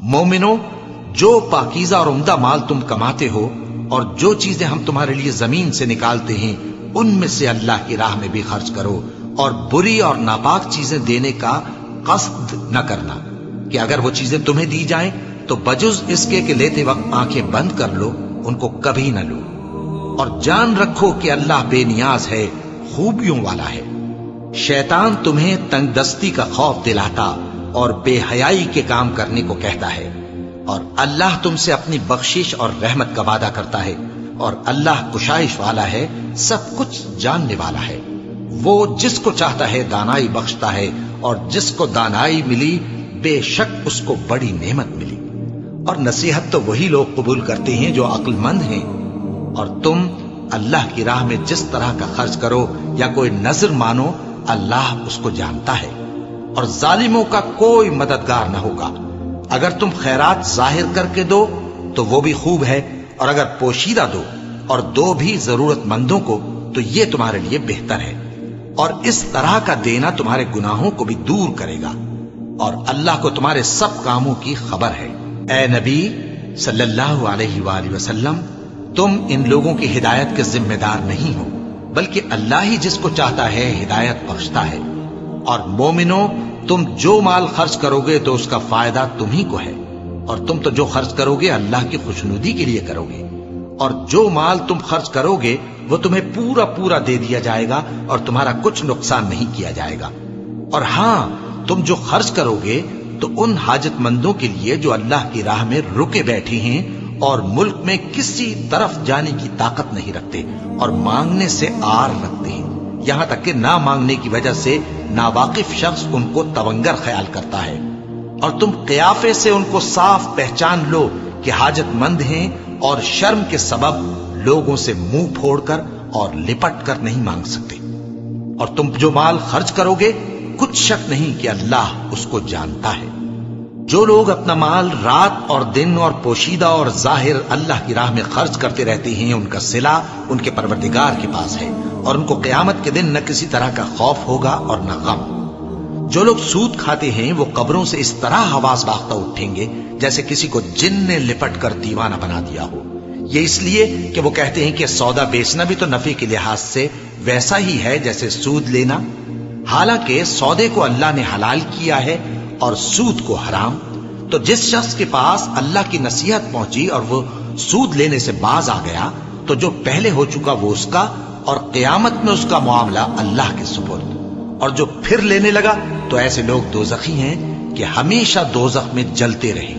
मोमिनो, जो पाकीज़ा और उम्दा माल तुम कमाते हो और जो चीजें हम तुम्हारे लिए जमीन से निकालते हैं उनमें से अल्लाह की राह में भी खर्च करो, और बुरी और नापाक चीजें देने का कस्द न करना कि अगर वो चीजें तुम्हें दी जाएं तो बजुज इसके कि लेते वक्त आंखें बंद कर लो, उनको कभी न लो। और जान रखो कि अल्लाह बेनियाज है, खूबियों वाला है। शैतान तुम्हें तंगदस्ती का खौफ दिलाता और बेहयाई के काम करने को कहता है, और अल्लाह तुमसे अपनी बख्शिश और रहमत का वादा करता है, और अल्लाह कुशाइश वाला है, सब कुछ जानने वाला है। वो जिसको चाहता है दानाई बख्शता है, और जिसको दानाई मिली बेशक उसको बड़ी नेमत मिली। और नसीहत तो वही लोग कबूल करते हैं जो अक्लमंद हैं। और तुम अल्लाह की राह में जिस तरह का खर्च करो या कोई नजर मानो, अल्लाह उसको जानता है, और जालिमों का कोई मददगार न होगा। अगर तुम खैरात जाहिर करके दो तो वो भी खूब है, और अगर पोशीदा दो और दो भी जरूरतमंदों को तो ये तुम्हारे लिए बेहतर है, और इस तरह का देना तुम्हारे गुनाहों को भी दूर करेगा, और अल्लाह को तुम्हारे सब कामों की खबर है। ए नबी सल्लल्लाहु अलैहि वसल्लम, तुम इन लोगों की हिदायत के जिम्मेदार नहीं हो, बल्कि अल्लाह ही जिसको चाहता है हिदायत बख्शता है। और मोमिनो, तुम जो माल खर्च करोगे तो उसका फायदा तुम्ही को है, और तुम तो जो खर्च करोगे अल्लाह की खुशनुदी के लिए करोगे, और जो माल तुम खर्च करोगे वो तुम्हें पूरा पूरा दे दिया जाएगा और तुम्हारा कुछ नुकसान नहीं किया जाएगा। और हां, तुम जो खर्च करोगे तो उन हाजतमंदों के लिए जो अल्लाह की राह में रुके बैठे हैं और मुल्क में किसी तरफ जाने की ताकत नहीं रखते और मांगने से आर रखते हैं, यहां तक कि ना मांगने की वजह से नावाकिफ शख्स उनको तवंगर ख्याल करता है। और तुम क़ियाफे से उनको साफ पहचान लो कि हाजतमंद हैं, और शर्म के सबब लोगों से मुंह फोड़कर और लिपट कर नहीं मांग सकते। और तुम जो माल खर्च करोगे कुछ शक नहीं कि अल्लाह उसको जानता है। जो लोग अपना माल रात और दिन और पोशीदा और जाहिर अल्लाह की राह में खर्च करते रहते हैं, उनका सिला उनके परवरदिगार के पास है, और उनको क़यामत के दिन न किसी तरह का खौफ होगा और न गम। जो लोग सूद खाते हैं वो कब्रों से इस तरह आवाज बाख्ता उठेंगे जैसे किसी को जिन ने लिपट कर दीवाना बना दिया हो। ये इसलिए कि वो कहते हैं कि सौदा बेचना भी तो नफे के लिहाज से वैसा ही है जैसे सूद लेना, हालांकि सौदे को अल्लाह ने हलाल किया है और सूद को हराम। तो जिस शख्स के पास अल्लाह की नसीहत पहुंची और वो सूद लेने से बाज आ गया, तो जो पहले हो चुका वो उसका, और क़यामत में उसका मामला अल्लाह के सुपुर्द। और जो फिर लेने लगा तो ऐसे लोग दोज़खी हैं कि हमेशा दोज़ख में जलते रहे।